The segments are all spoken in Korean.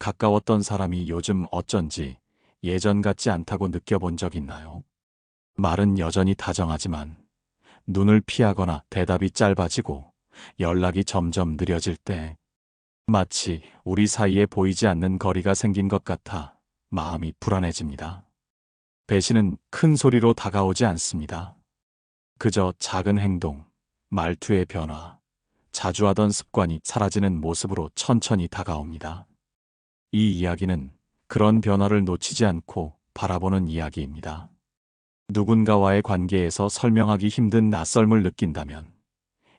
가까웠던 사람이 요즘 어쩐지 예전 같지 않다고 느껴본 적 있나요? 말은 여전히 다정하지만 눈을 피하거나 대답이 짧아지고 연락이 점점 느려질 때 마치 우리 사이에 보이지 않는 거리가 생긴 것 같아 마음이 불안해집니다. 배신은 큰 소리로 다가오지 않습니다. 그저 작은 행동, 말투의 변화, 자주 하던 습관이 사라지는 모습으로 천천히 다가옵니다. 이 이야기는 그런 변화를 놓치지 않고 바라보는 이야기입니다. 누군가와의 관계에서 설명하기 힘든 낯설음을 느낀다면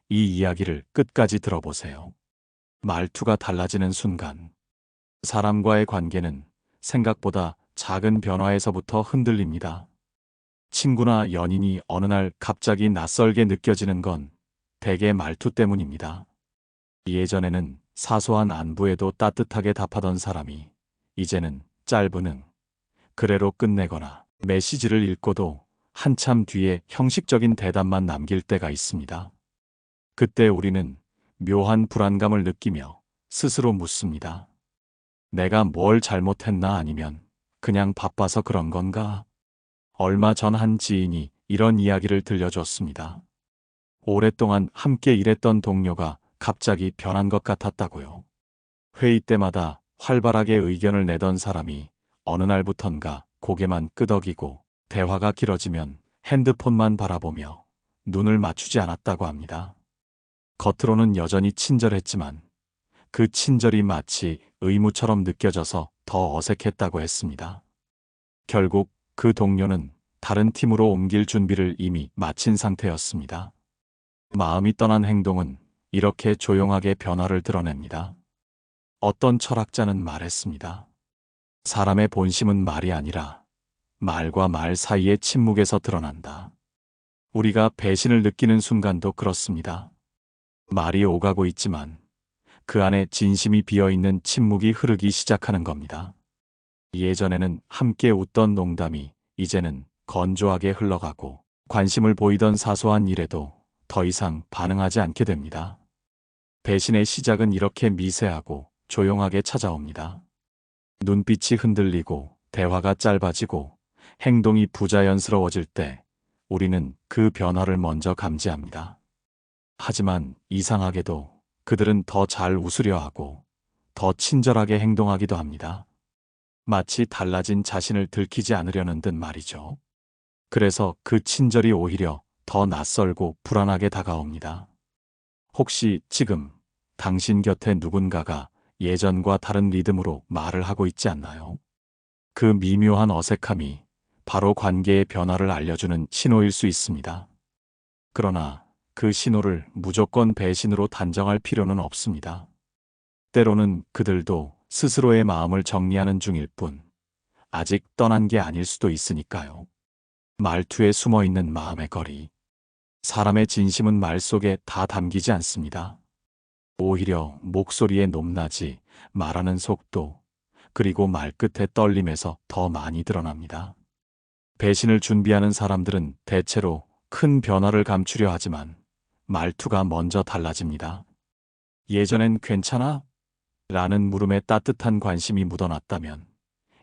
이 이야기를 끝까지 들어보세요. 말투가 달라지는 순간, 사람과의 관계는 생각보다 작은 변화에서부터 흔들립니다. 친구나 연인이 어느 날 갑자기 낯설게 느껴지는 건 대개 말투 때문입니다. 예전에는 사소한 안부에도 따뜻하게 답하던 사람이 이제는 짧은 응, 그래로 끝내거나 메시지를 읽고도 한참 뒤에 형식적인 대답만 남길 때가 있습니다. 그때 우리는 묘한 불안감을 느끼며 스스로 묻습니다. 내가 뭘 잘못했나 아니면 그냥 바빠서 그런 건가? 얼마 전 한 지인이 이런 이야기를 들려줬습니다. 오랫동안 함께 일했던 동료가 갑자기 변한 것 같았다고요. 회의 때마다 활발하게 의견을 내던 사람이 어느 날부턴가 고개만 끄덕이고 대화가 길어지면 핸드폰만 바라보며 눈을 맞추지 않았다고 합니다. 겉으로는 여전히 친절했지만 그 친절이 마치 의무처럼 느껴져서 더 어색했다고 했습니다. 결국 그 동료는 다른 팀으로 옮길 준비를 이미 마친 상태였습니다. 마음이 떠난 행동은 이렇게 조용하게 변화를 드러냅니다. 어떤 철학자는 말했습니다. 사람의 본심은 말이 아니라 말과 말 사이의 침묵에서 드러난다. 우리가 배신을 느끼는 순간도 그렇습니다. 말이 오가고 있지만 그 안에 진심이 비어있는 침묵이 흐르기 시작하는 겁니다. 예전에는 함께 웃던 농담이 이제는 건조하게 흘러가고 관심을 보이던 사소한 일에도 더 이상 반응하지 않게 됩니다. 배신의 시작은 이렇게 미세하고 조용하게 찾아옵니다. 눈빛이 흔들리고 대화가 짧아지고 행동이 부자연스러워질 때 우리는 그 변화를 먼저 감지합니다. 하지만 이상하게도 그들은 더 잘 웃으려 하고 더 친절하게 행동하기도 합니다. 마치 달라진 자신을 들키지 않으려는 듯 말이죠. 그래서 그 친절이 오히려 더 낯설고 불안하게 다가옵니다. 혹시 지금 당신 곁에 누군가가 예전과 다른 리듬으로 말을 하고 있지 않나요? 그 미묘한 어색함이 바로 관계의 변화를 알려주는 신호일 수 있습니다. 그러나 그 신호를 무조건 배신으로 단정할 필요는 없습니다. 때로는 그들도 스스로의 마음을 정리하는 중일 뿐 아직 떠난 게 아닐 수도 있으니까요. 말투에 숨어있는 마음의 거리. 사람의 진심은 말 속에 다 담기지 않습니다. 오히려 목소리의 높낮이, 말하는 속도, 그리고 말끝의 떨림에서 더 많이 드러납니다. 배신을 준비하는 사람들은 대체로 큰 변화를 감추려 하지만 말투가 먼저 달라집니다. 예전엔 괜찮아? 라는 물음에 따뜻한 관심이 묻어났다면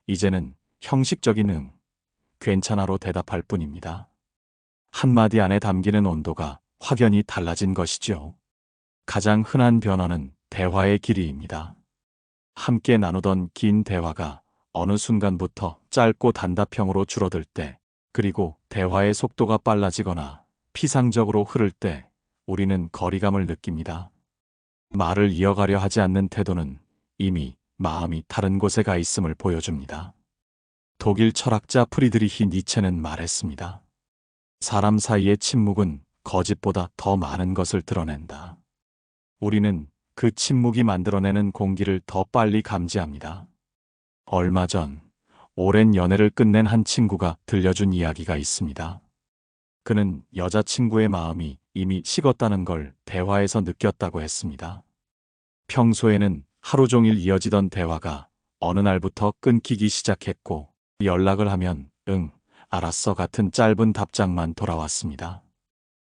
이제는 형식적인 응, 괜찮아로 대답할 뿐입니다. 한마디 안에 담기는 온도가 확연히 달라진 것이죠. 가장 흔한 변화는 대화의 길이입니다. 함께 나누던 긴 대화가 어느 순간부터 짧고 단답형으로 줄어들 때, 그리고 대화의 속도가 빨라지거나 피상적으로 흐를 때 우리는 거리감을 느낍니다. 말을 이어가려 하지 않는 태도는 이미 마음이 다른 곳에 가 있음을 보여줍니다. 독일 철학자 프리드리히 니체는 말했습니다. 사람 사이의 침묵은 거짓보다 더 많은 것을 드러낸다. 우리는 그 침묵이 만들어내는 공기를 더 빨리 감지합니다. 얼마 전 오랜 연애를 끝낸 한 친구가 들려준 이야기가 있습니다. 그는 여자친구의 마음이 이미 식었다는 걸 대화에서 느꼈다고 했습니다. 평소에는 하루 종일 이어지던 대화가 어느 날부터 끊기기 시작했고 연락을 하면 응, 알았어 같은 짧은 답장만 돌아왔습니다.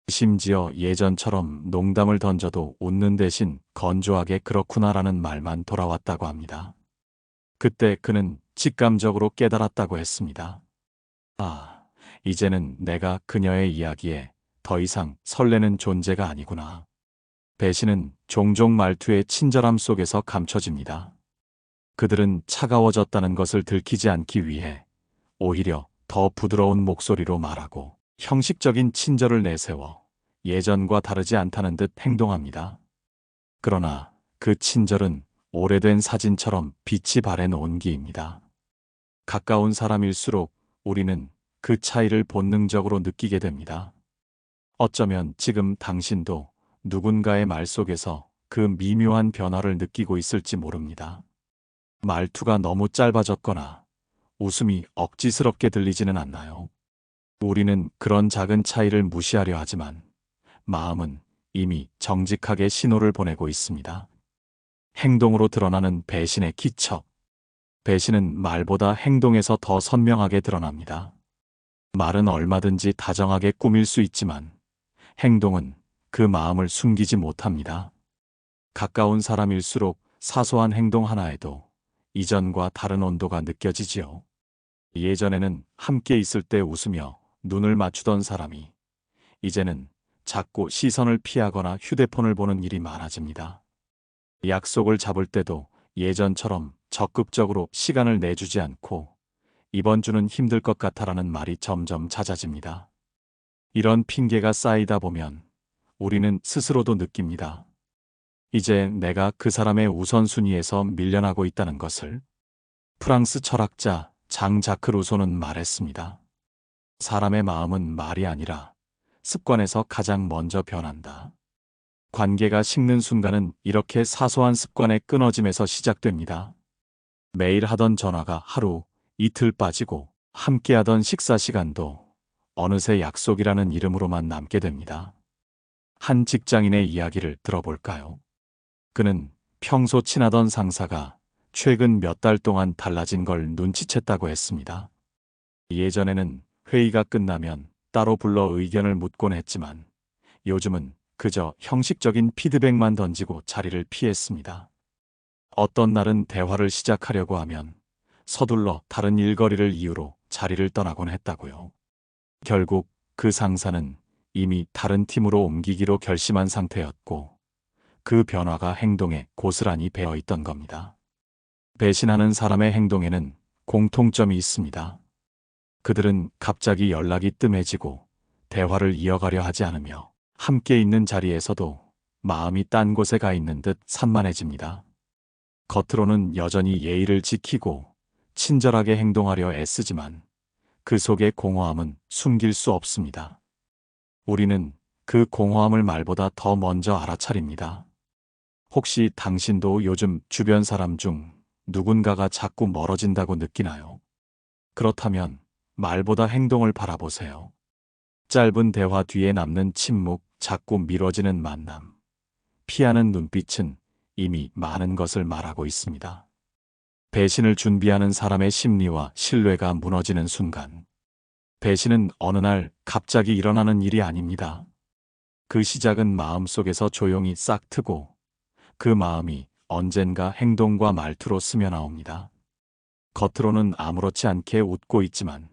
심지어 예전처럼 농담을 던져도 웃는 대신 건조하게 그렇구나라는 말만 돌아왔다고 합니다. 그때 그는 직감적으로 깨달았다고 했습니다. 아, 이제는 내가 그녀의 이야기에 더 이상 설레는 존재가 아니구나. 배신은 종종 말투의 친절함 속에서 감춰집니다. 그들은 차가워졌다는 것을 들키지 않기 위해 오히려 더 부드러운 목소리로 말하고 형식적인 친절을 내세워 예전과 다르지 않다는 듯 행동합니다. 그러나 그 친절은 오래된 사진처럼 빛이 바랜 온기입니다. 가까운 사람일수록 우리는 그 차이를 본능적으로 느끼게 됩니다. 어쩌면 지금 당신도 누군가의 말 속에서 그 미묘한 변화를 느끼고 있을지 모릅니다. 말투가 너무 짧아졌거나 웃음이 억지스럽게 들리지는 않나요? 우리는 그런 작은 차이를 무시하려 하지만 마음은 이미 정직하게 신호를 보내고 있습니다. 행동으로 드러나는 배신의 기척. 배신은 말보다 행동에서 더 선명하게 드러납니다. 말은 얼마든지 다정하게 꾸밀 수 있지만 행동은 그 마음을 숨기지 못합니다. 가까운 사람일수록 사소한 행동 하나에도 이전과 다른 온도가 느껴지지요. 예전에는 함께 있을 때 웃으며 눈을 맞추던 사람이 이제는 자꾸 시선을 피하거나 휴대폰을 보는 일이 많아집니다. 약속을 잡을 때도 예전처럼 적극적으로 시간을 내주지 않고 이번 주는 힘들 것 같아라는 말이 점점 잦아집니다. 이런 핑계가 쌓이다 보면 우리는 스스로도 느낍니다. 이제 내가 그 사람의 우선순위에서 밀려나고 있다는 것을. 프랑스 철학자 장 자크 루소는 말했습니다. 사람의 마음은 말이 아니라 습관에서 가장 먼저 변한다. 관계가 식는 순간은 이렇게 사소한 습관의 끊어짐에서 시작됩니다. 매일 하던 전화가 하루, 이틀 빠지고 함께하던 식사 시간도 어느새 약속이라는 이름으로만 남게 됩니다. 한 직장인의 이야기를 들어볼까요? 그는 평소 친하던 상사가 최근 몇 달 동안 달라진 걸 눈치챘다고 했습니다. 예전에는 회의가 끝나면 따로 불러 의견을 묻곤 했지만 요즘은 그저 형식적인 피드백만 던지고 자리를 피했습니다. 어떤 날은 대화를 시작하려고 하면 서둘러 다른 일거리를 이유로 자리를 떠나곤 했다고요. 결국 그 상사는 이미 다른 팀으로 옮기기로 결심한 상태였고 그 변화가 행동에 고스란히 배어 있던 겁니다. 배신하는 사람의 행동에는 공통점이 있습니다. 그들은 갑자기 연락이 뜸해지고 대화를 이어가려 하지 않으며 함께 있는 자리에서도 마음이 딴 곳에 가 있는 듯 산만해집니다. 겉으로는 여전히 예의를 지키고 친절하게 행동하려 애쓰지만 그 속의 공허함은 숨길 수 없습니다. 우리는 그 공허함을 말보다 더 먼저 알아차립니다. 혹시 당신도 요즘 주변 사람 중 누군가가 자꾸 멀어진다고 느끼나요? 그렇다면 말보다 행동을 바라보세요. 짧은 대화 뒤에 남는 침묵, 자꾸 미뤄지는 만남, 피하는 눈빛은 이미 많은 것을 말하고 있습니다. 배신을 준비하는 사람의 심리와 신뢰가 무너지는 순간, 배신은 어느 날 갑자기 일어나는 일이 아닙니다. 그 시작은 마음속에서 조용히 싹 트고 그 마음이 언젠가 행동과 말투로 스며나옵니다. 겉으로는 아무렇지 않게 웃고 있지만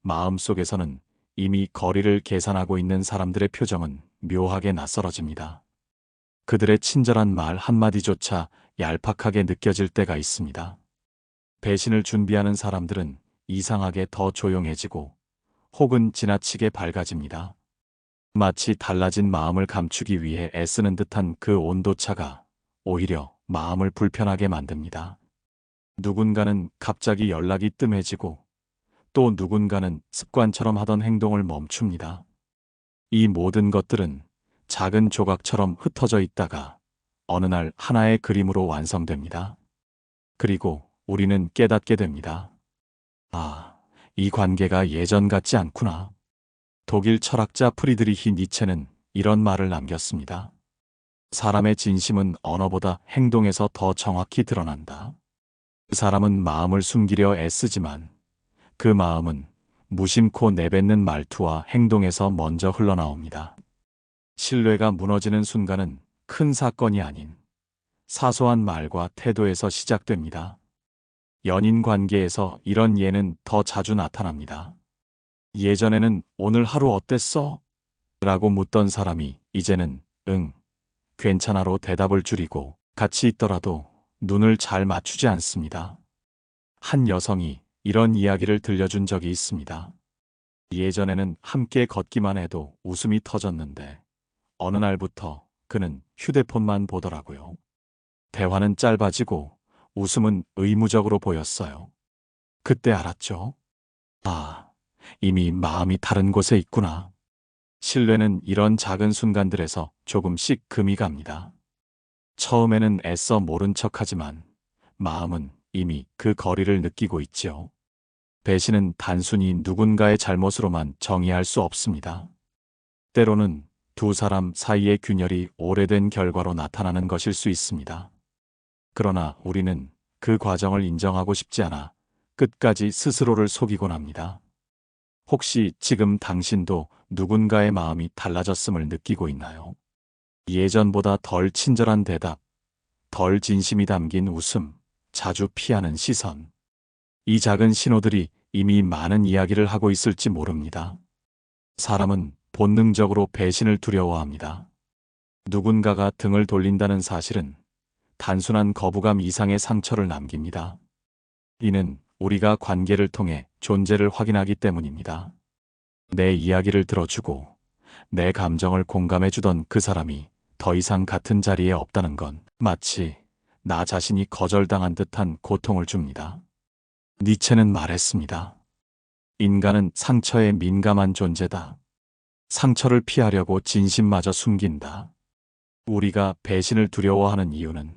마음속에서는 이미 거리를 계산하고 있는 사람들의 표정은 묘하게 낯설어집니다. 그들의 친절한 말 한마디조차 얄팍하게 느껴질 때가 있습니다. 배신을 준비하는 사람들은 이상하게 더 조용해지고 혹은 지나치게 밝아집니다. 마치 달라진 마음을 감추기 위해 애쓰는 듯한 그 온도차가 오히려 마음을 불편하게 만듭니다. 누군가는 갑자기 연락이 뜸해지고 또 누군가는 습관처럼 하던 행동을 멈춥니다. 이 모든 것들은 작은 조각처럼 흩어져 있다가 어느 날 하나의 그림으로 완성됩니다. 그리고 우리는 깨닫게 됩니다. 아, 이 관계가 예전 같지 않구나. 독일 철학자 프리드리히 니체는 이런 말을 남겼습니다. 사람의 진심은 언어보다 행동에서 더 정확히 드러난다. 그 사람은 마음을 숨기려 애쓰지만 그 마음은 무심코 내뱉는 말투와 행동에서 먼저 흘러나옵니다. 신뢰가 무너지는 순간은 큰 사건이 아닌 사소한 말과 태도에서 시작됩니다. 연인 관계에서 이런 예는 더 자주 나타납니다. 예전에는 오늘 하루 어땠어? 라고 묻던 사람이 이제는 응, 괜찮아로 대답을 줄이고 같이 있더라도 눈을 잘 맞추지 않습니다. 한 여성이 이런 이야기를 들려준 적이 있습니다. 예전에는 함께 걷기만 해도 웃음이 터졌는데 어느 날부터 그는 휴대폰만 보더라고요. 대화는 짧아지고 웃음은 의무적으로 보였어요. 그때 알았죠. 아, 이미 마음이 다른 곳에 있구나. 신뢰는 이런 작은 순간들에서 조금씩 금이 갑니다. 처음에는 애써 모른 척하지만 마음은 이미 그 거리를 느끼고 있지요. 배신은 단순히 누군가의 잘못으로만 정의할 수 없습니다. 때로는 두 사람 사이의 균열이 오래된 결과로 나타나는 것일 수 있습니다. 그러나 우리는 그 과정을 인정하고 싶지 않아 끝까지 스스로를 속이곤 합니다. 혹시 지금 당신도 누군가의 마음이 달라졌음을 느끼고 있나요? 예전보다 덜 친절한 대답, 덜 진심이 담긴 웃음, 자주 피하는 시선. 이 작은 신호들이 이미 많은 이야기를 하고 있을지 모릅니다. 사람은 본능적으로 배신을 두려워합니다. 누군가가 등을 돌린다는 사실은 단순한 거부감 이상의 상처를 남깁니다. 이는 우리가 관계를 통해 존재를 확인하기 때문입니다. 내 이야기를 들어주고 내 감정을 공감해주던 그 사람이 더 이상 같은 자리에 없다는 건 마치 나 자신이 거절당한 듯한 고통을 줍니다. 니체는 말했습니다. 인간은 상처에 민감한 존재다. 상처를 피하려고 진심마저 숨긴다. 우리가 배신을 두려워하는 이유는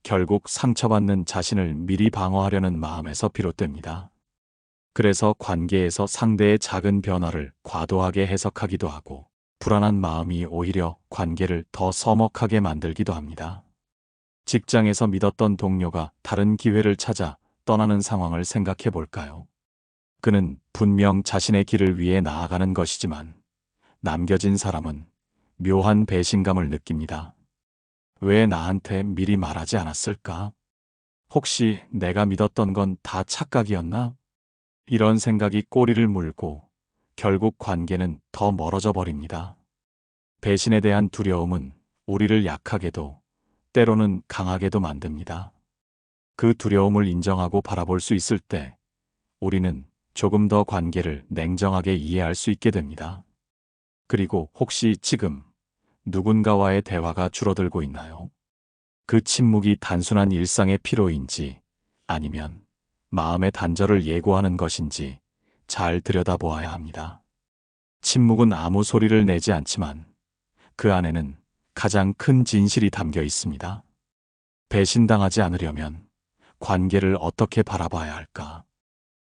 결국 상처받는 자신을 미리 방어하려는 마음에서 비롯됩니다. 그래서 관계에서 상대의 작은 변화를 과도하게 해석하기도 하고 불안한 마음이 오히려 관계를 더 서먹하게 만들기도 합니다. 직장에서 믿었던 동료가 다른 기회를 찾아 떠나는 상황을 생각해 볼까요? 그는 분명 자신의 길을 위해 나아가는 것이지만 남겨진 사람은 묘한 배신감을 느낍니다. 왜 나한테 미리 말하지 않았을까? 혹시 내가 믿었던 건 다 착각이었나? 이런 생각이 꼬리를 물고 결국 관계는 더 멀어져 버립니다. 배신에 대한 두려움은 우리를 약하게도 때로는 강하게도 만듭니다. 그 두려움을 인정하고 바라볼 수 있을 때 우리는 조금 더 관계를 냉정하게 이해할 수 있게 됩니다. 그리고 혹시 지금 누군가와의 대화가 줄어들고 있나요? 그 침묵이 단순한 일상의 피로인지 아니면 마음의 단절을 예고하는 것인지 잘 들여다보아야 합니다. 침묵은 아무 소리를 내지 않지만 그 안에는 가장 큰 진실이 담겨 있습니다. 배신당하지 않으려면 관계를 어떻게 바라봐야 할까?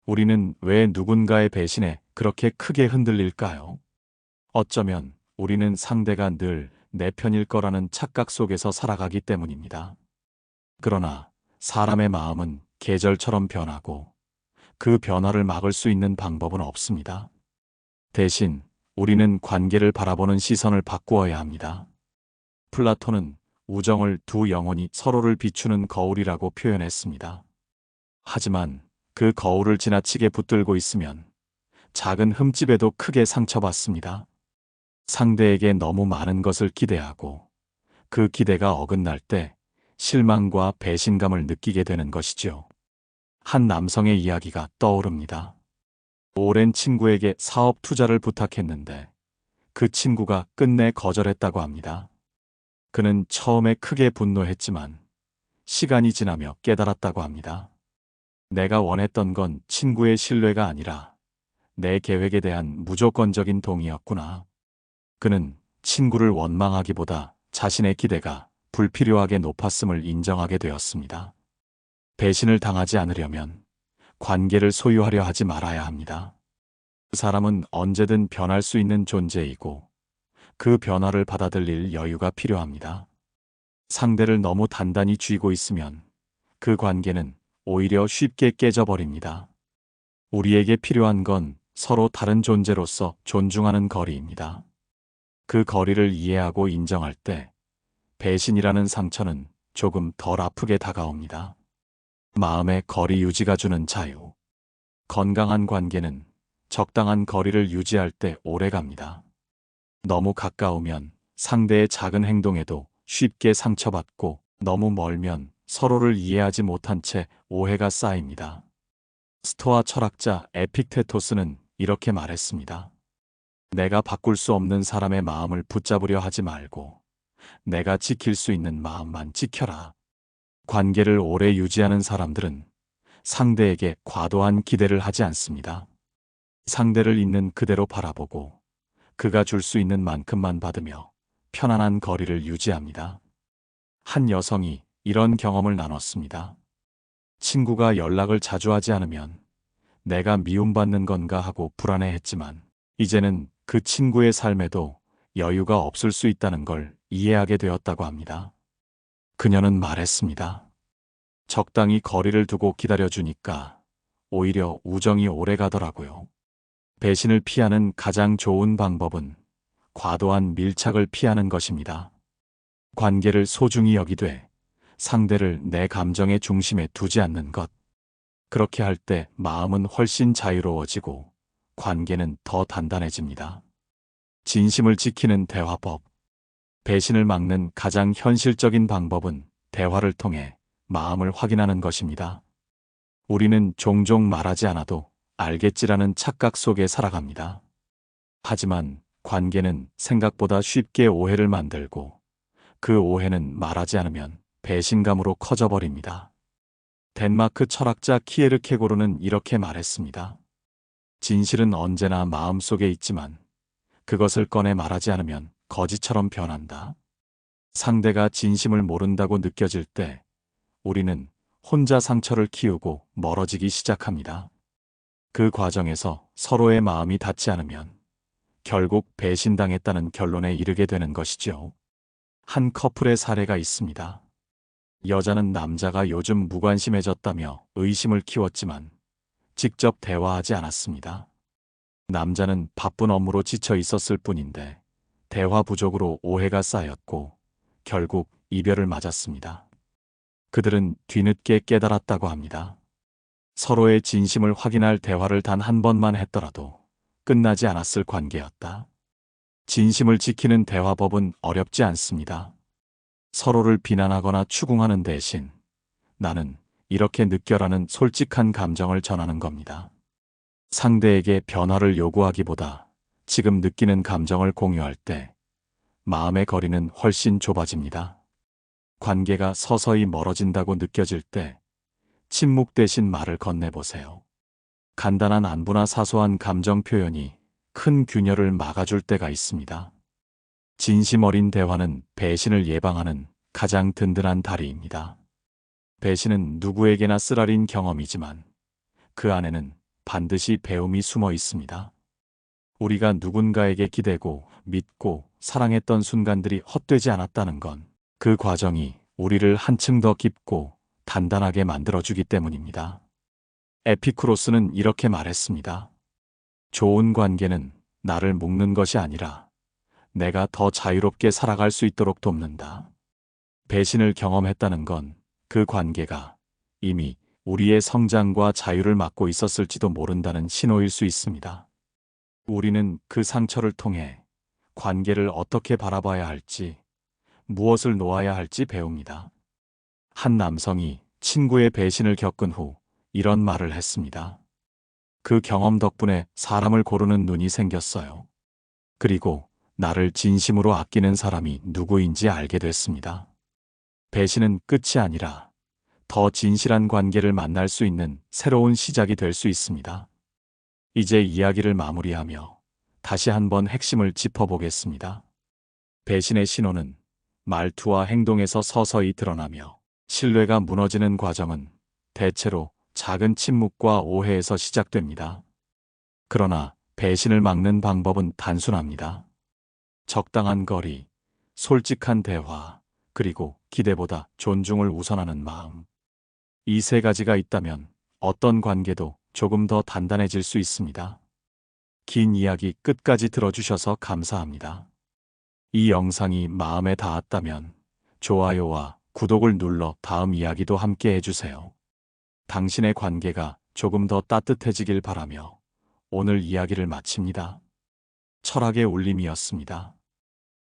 우리는 왜 누군가의 배신에 그렇게 크게 흔들릴까요? 어쩌면 우리는 상대가 늘 내 편일 거라는 착각 속에서 살아가기 때문입니다. 그러나 사람의 마음은 계절처럼 변하고 그 변화를 막을 수 있는 방법은 없습니다. 대신 우리는 관계를 바라보는 시선을 바꾸어야 합니다. 플라톤은 우정을 두 영혼이 서로를 비추는 거울이라고 표현했습니다. 하지만 그 거울을 지나치게 붙들고 있으면 작은 흠집에도 크게 상처받습니다. 상대에게 너무 많은 것을 기대하고 그 기대가 어긋날 때 실망과 배신감을 느끼게 되는 것이죠. 한 남성의 이야기가 떠오릅니다. 오랜 친구에게 사업 투자를 부탁했는데 그 친구가 끝내 거절했다고 합니다. 그는 처음에 크게 분노했지만 시간이 지나며 깨달았다고 합니다. 내가 원했던 건 친구의 신뢰가 아니라 내 계획에 대한 무조건적인 동의였구나. 그는 친구를 원망하기보다 자신의 기대가 불필요하게 높았음을 인정하게 되었습니다. 배신을 당하지 않으려면 관계를 소유하려 하지 말아야 합니다. 그 사람은 언제든 변할 수 있는 존재이고 그 변화를 받아들일 여유가 필요합니다. 상대를 너무 단단히 쥐고 있으면 그 관계는 오히려 쉽게 깨져버립니다. 우리에게 필요한 건 서로 다른 존재로서 존중하는 거리입니다. 그 거리를 이해하고 인정할 때 배신이라는 상처는 조금 덜 아프게 다가옵니다. 마음의 거리 유지가 주는 자유. 건강한 관계는 적당한 거리를 유지할 때 오래 갑니다. 너무 가까우면 상대의 작은 행동에도 쉽게 상처받고, 너무 멀면 서로를 이해하지 못한 채 오해가 쌓입니다. 스토아 철학자 에픽테토스는 이렇게 말했습니다. 내가 바꿀 수 없는 사람의 마음을 붙잡으려 하지 말고 내가 지킬 수 있는 마음만 지켜라. 관계를 오래 유지하는 사람들은 상대에게 과도한 기대를 하지 않습니다. 상대를 있는 그대로 바라보고 그가 줄 수 있는 만큼만 받으며 편안한 거리를 유지합니다. 한 여성이 이런 경험을 나눴습니다. 친구가 연락을 자주 하지 않으면 내가 미움받는 건가 하고 불안해했지만, 이제는 그 친구의 삶에도 여유가 없을 수 있다는 걸 이해하게 되었다고 합니다. 그녀는 말했습니다. 적당히 거리를 두고 기다려주니까 오히려 우정이 오래 가더라고요. 배신을 피하는 가장 좋은 방법은 과도한 밀착을 피하는 것입니다. 관계를 소중히 여기되 상대를 내 감정의 중심에 두지 않는 것. 그렇게 할 때 마음은 훨씬 자유로워지고 관계는 더 단단해집니다. 진심을 지키는 대화법. 배신을 막는 가장 현실적인 방법은 대화를 통해 마음을 확인하는 것입니다. 우리는 종종 말하지 않아도 알겠지라는 착각 속에 살아갑니다. 하지만 관계는 생각보다 쉽게 오해를 만들고, 그 오해는 말하지 않으면 배신감으로 커져버립니다. 덴마크 철학자 키에르케고르는 이렇게 말했습니다. 진실은 언제나 마음속에 있지만 그것을 꺼내 말하지 않으면 거짓처럼 변한다. 상대가 진심을 모른다고 느껴질 때 우리는 혼자 상처를 키우고 멀어지기 시작합니다. 그 과정에서 서로의 마음이 닿지 않으면 결국 배신당했다는 결론에 이르게 되는 것이죠. 한 커플의 사례가 있습니다. 여자는 남자가 요즘 무관심해졌다며 의심을 키웠지만 직접 대화하지 않았습니다. 남자는 바쁜 업무로 지쳐 있었을 뿐인데 대화 부족으로 오해가 쌓였고 결국 이별을 맞았습니다. 그들은 뒤늦게 깨달았다고 합니다. 서로의 진심을 확인할 대화를 단 한 번만 했더라도 끝나지 않았을 관계였다. 진심을 지키는 대화법은 어렵지 않습니다. 서로를 비난하거나 추궁하는 대신 나는 이렇게 느껴라는 솔직한 감정을 전하는 겁니다. 상대에게 변화를 요구하기보다 지금 느끼는 감정을 공유할 때 마음의 거리는 훨씬 좁아집니다. 관계가 서서히 멀어진다고 느껴질 때 침묵 대신 말을 건네보세요. 간단한 안부나 사소한 감정 표현이 큰 균열을 막아줄 때가 있습니다. 진심 어린 대화는 배신을 예방하는 가장 든든한 다리입니다. 배신은 누구에게나 쓰라린 경험이지만 그 안에는 반드시 배움이 숨어 있습니다. 우리가 누군가에게 기대고 믿고 사랑했던 순간들이 헛되지 않았다는 건 그 과정이 우리를 한층 더 깊고 단단하게 만들어주기 때문입니다. 에피쿠로스는 이렇게 말했습니다. 좋은 관계는 나를 묶는 것이 아니라 내가 더 자유롭게 살아갈 수 있도록 돕는다. 배신을 경험했다는 건 그 관계가 이미 우리의 성장과 자유를 막고 있었을지도 모른다는 신호일 수 있습니다. 우리는 그 상처를 통해 관계를 어떻게 바라봐야 할지, 무엇을 놓아야 할지 배웁니다. 한 남성이 친구의 배신을 겪은 후 이런 말을 했습니다. 그 경험 덕분에 사람을 고르는 눈이 생겼어요. 그리고 나를 진심으로 아끼는 사람이 누구인지 알게 됐습니다. 배신은 끝이 아니라 더 진실한 관계를 만날 수 있는 새로운 시작이 될 수 있습니다. 이제 이야기를 마무리하며 다시 한번 핵심을 짚어보겠습니다. 배신의 신호는 말투와 행동에서 서서히 드러나며 신뢰가 무너지는 과정은 대체로 작은 침묵과 오해에서 시작됩니다. 그러나 배신을 막는 방법은 단순합니다. 적당한 거리, 솔직한 대화, 그리고 기대보다 존중을 우선하는 마음. 이 세 가지가 있다면 어떤 관계도 조금 더 단단해질 수 있습니다. 긴 이야기 끝까지 들어주셔서 감사합니다. 이 영상이 마음에 닿았다면 좋아요와 구독을 눌러 다음 이야기도 함께 해주세요. 당신의 관계가 조금 더 따뜻해지길 바라며 오늘 이야기를 마칩니다. 철학의 울림이었습니다.